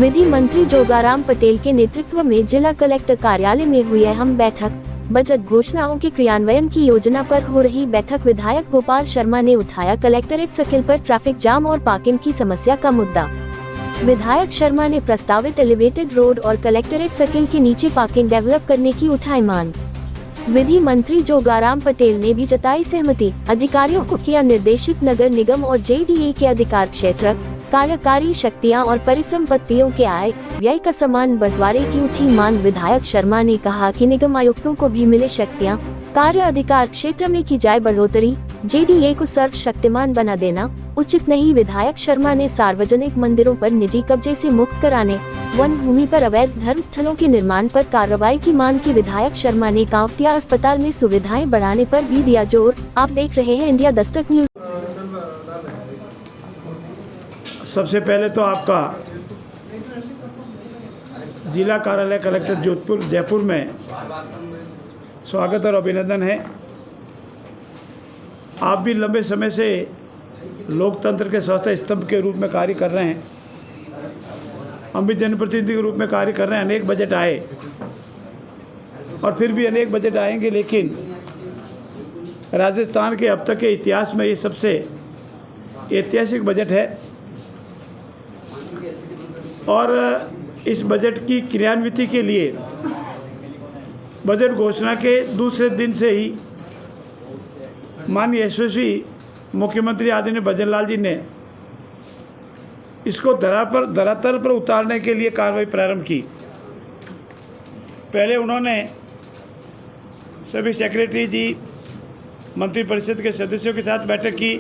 विधि मंत्री जोगाराम पटेल के नेतृत्व में जिला कलेक्टर कार्यालय में हुई अहम बैठक। बजट घोषणाओं के क्रियान्वयन की योजना पर हो रही बैठक। विधायक गोपाल शर्मा ने उठाया कलेक्ट्रेट सर्किल पर ट्रैफिक जाम और पार्किंग की समस्या का मुद्दा। विधायक शर्मा ने प्रस्तावित एलिवेटेड रोड और कलेक्ट्रेट सर्किल के नीचे पार्किंग डेवलप करने की उठाई मांग। विधि मंत्री जोगाराम पटेल ने भी जताई सहमति। अधिकारियों को किया निर्देशित नगर निगम और JDA के अधिकार क्षेत्र, कार्यकारी शक्तियां और परिसंपत्तियों के आय व्यय का समान बंटवारे की उठी मांग। विधायक शर्मा ने कहा कि निगम आयुक्तों को भी मिले शक्तियां, कार्य अधिकार क्षेत्र में की जाए बढ़ोतरी, JDA को सर्वशक्तिमान बना देना उचित नहीं। विधायक शर्मा ने सार्वजनिक मंदिरों पर निजी कब्जे से मुक्त कराने, वन भूमि पर अवैध धर्म स्थलों के निर्माण पर कार्रवाई की मांग की। विधायक शर्मा ने कावटिया अस्पताल में सुविधाएं बढ़ाने पर भी दिया जोर। आप देख रहे हैं इंडिया दस्तक न्यूज। सबसे पहले तो आपका जिला कार्यालय कलेक्टर जयपुर में स्वागत और अभिनंदन है। आप भी लंबे समय से लोकतंत्र के चौथे स्तंभ के रूप में कार्य कर रहे हैं। हम भी जनप्रतिनिधि के रूप में कार्य कर रहे हैं। अनेक बजट आए और फिर भी अनेक बजट आएंगे, लेकिन राजस्थान के अब तक के इतिहास में ये सबसे ऐतिहासिक बजट है। और इस बजट की क्रियान्विति के लिए बजट घोषणा के दूसरे दिन से ही माननीय यशस्वी मुख्यमंत्री आदरणीय भजन लाल जी ने इसको धरातल पर उतारने के लिए कार्रवाई प्रारंभ की। पहले उन्होंने सभी सेक्रेटरी जी, मंत्रिपरिषद के सदस्यों के साथ बैठक की,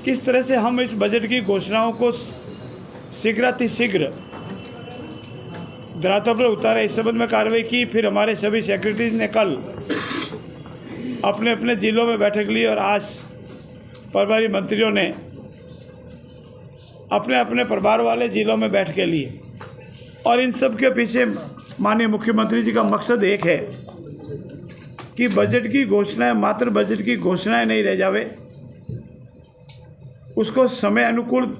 किस तरह से हम इस बजट की घोषणाओं को शीघ्र धरातल पर उतारे, इस संबंध में कार्रवाई की। फिर हमारे सभी सेक्रेटरीज ने कल अपने अपने जिलों में बैठक ली और आज प्रभारी मंत्रियों ने अपने अपने प्रभार वाले जिलों में बैठकें ली। और इन सब के पीछे माननीय मुख्यमंत्री जी का मकसद एक है कि बजट की घोषणाएं मात्र बजट की घोषणाएं नहीं रह जावे, उसको समय अनुकूल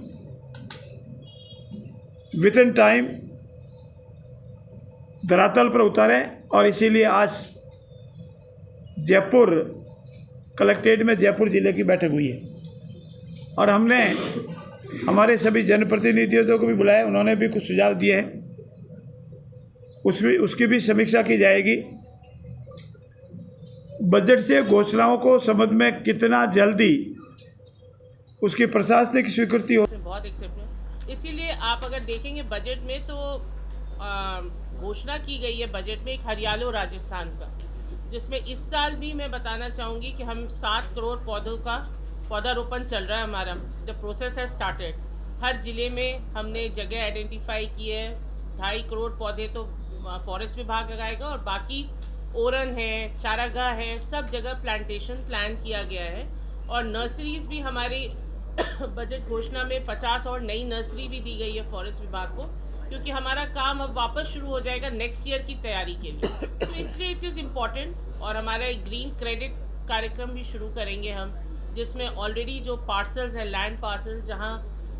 विद इन टाइम धरातल पर उतारें। और इसीलिए आज जयपुर कलेक्ट्रेट में जयपुर जिले की बैठक हुई है और हमने हमारे सभी जनप्रतिनिधियों को भी बुलाया। उन्होंने भी कुछ सुझाव दिए हैं, उसकी भी समीक्षा की जाएगी। बजट से घोषणाओं को समझ में कितना जल्दी उसकी प्रशासनिक स्वीकृति हो, बहुत एक्सेप्ट। इसीलिए आप अगर देखेंगे बजट में तो घोषणा की गई है बजट में एक हरियाणा और राजस्थान का, जिसमें इस साल भी मैं बताना चाहूँगी कि हम 7 करोड़ पौधों का पौधारोपण चल रहा है हमारा। द प्रोसेस है स्टार्टेड। हर ज़िले में हमने जगह आइडेंटिफाई की है। 2.5 करोड़ पौधे तो फॉरेस्ट विभाग लगाएगा और बाकी ओरन है, चारागाह है, सब जगह प्लांटेशन प्लान किया गया है। और नर्सरीज भी हमारी बजट घोषणा में 50 और नई नर्सरी भी दी गई है फॉरेस्ट विभाग को, क्योंकि हमारा काम अब वापस शुरू हो जाएगा नेक्स्ट ईयर की तैयारी के लिए। तो इसलिए इट इज़ इम्पॉर्टेंट। और हमारा एक ग्रीन क्रेडिट कार्यक्रम भी शुरू करेंगे हम, जिसमें ऑलरेडी जो पार्सल्स हैं, लैंड पार्सल्स जहाँ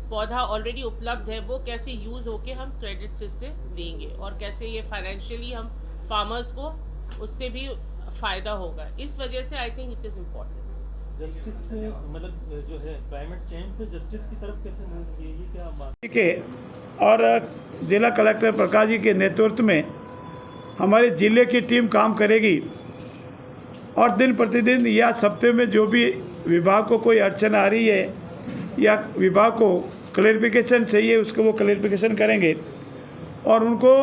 पौधा ऑलरेडी उपलब्ध है, वो कैसे यूज़ होके हम क्रेडिट से देंगे और कैसे ये फाइनेंशियली हम फार्मर्स को उससे भी फ़ायदा होगा। इस वजह से I think it is important. Justice से मतलब जो है क्लाइमेट चेंज से जस्टिस की तरफ कैसे मूव होगी, ये क्या बात के और जिला कलेक्टर प्रकाश जी के नेतृत्व में हमारे ज़िले की टीम काम करेगी और दिन प्रतिदिन या सप्ताह में जो भी विभाग को कोई अड़चन आ रही है या विभाग को क्लैरिफिकेशन चाहिए, उसको वो क्लैरिफिकेशन करेंगे और उनको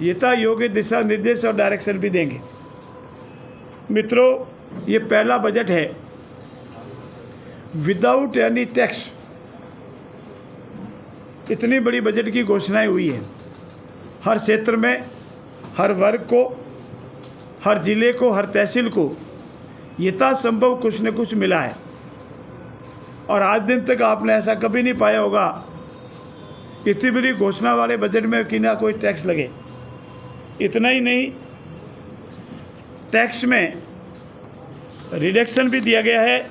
यथा योग्य दिशा निर्देश और डायरेक्शन भी देंगे। मित्रों, ये पहला बजट है विदाउट एनी टैक्स। इतनी बड़ी बजट की घोषणाएं हुई है। हर क्षेत्र में, हर वर्ग को, हर जिले को, हर तहसील को यथासंभव कुछ न कुछ मिला है। और आज दिन तक आपने ऐसा कभी नहीं पाया होगा इतनी बड़ी घोषणा वाले बजट में कि ना कोई टैक्स लगे। इतना ही नहीं, टैक्स में रिडक्शन भी दिया गया है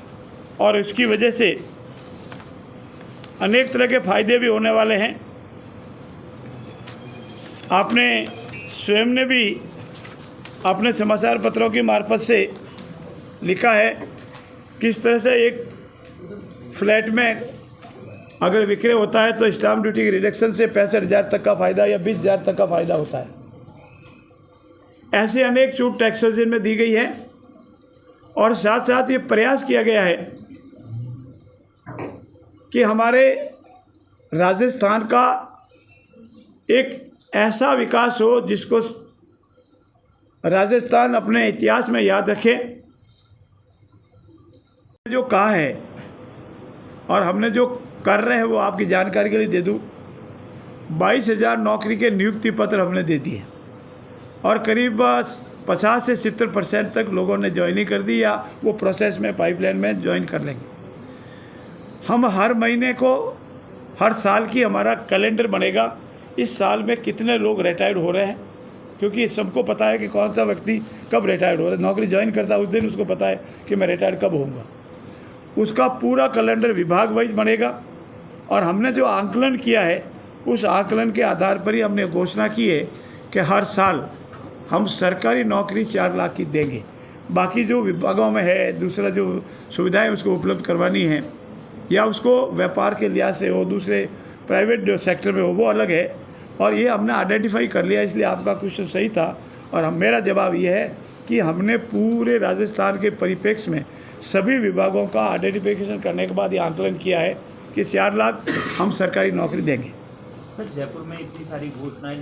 और इसकी वजह से अनेक तरह के फ़ायदे भी होने वाले हैं। आपने स्वयं ने भी अपने समाचार पत्रों की मार्फत से लिखा है किस तरह से एक फ्लैट में अगर विक्रय होता है तो स्टाम्प ड्यूटी की रिडक्शन से 65,000 तक का फ़ायदा या 20,000 तक का फ़ायदा होता है। ऐसे अनेक छूट टैक्सेशन में दी गई है और साथ साथ ये प्रयास किया गया है कि हमारे राजस्थान का एक ऐसा विकास हो जिसको राजस्थान अपने इतिहास में याद रखे। जो कहा है और हमने जो कर रहे हैं वो आपकी जानकारी के लिए दे दूं, 22,000 नौकरी के नियुक्ति पत्र हमने दे दिए और करीब 50 से 70% तक लोगों ने ज्वाइनिंग कर दी या वो प्रोसेस में पाइपलाइन में ज्वाइन कर लेंगे। हम हर महीने को हर साल की हमारा कैलेंडर बनेगा, इस साल में कितने लोग रिटायर्ड हो रहे हैं, क्योंकि सबको पता है कि कौन सा व्यक्ति कब रिटायर्ड हो रहा है। नौकरी ज्वाइन करता है उस दिन उसको पता है कि मैं रिटायर्ड कब होऊंगा। उसका पूरा कैलेंडर विभाग वाइज बनेगा और हमने जो आंकलन किया है उस आंकलन के आधार पर ही हमने घोषणा की है कि हर साल हम सरकारी नौकरी 4 लाख की देंगे। बाकी जो विभागों में है दूसरा जो सुविधाएं उसको उपलब्ध करवानी है या उसको व्यापार के लिहाज से हो, दूसरे प्राइवेट जो सेक्टर में हो, वो अलग है और ये हमने आइडेंटिफाई कर लिया। इसलिए आपका क्वेश्चन सही था और मेरा जवाब ये है कि हमने पूरे राजस्थान के परिप्रेक्ष्य में सभी विभागों का आइडेंटिफिकेशन करने के बाद ये आंकलन किया है कि 4 लाख हम सरकारी नौकरी देंगे। सर, जयपुर में इतनी सारी घोषणाएं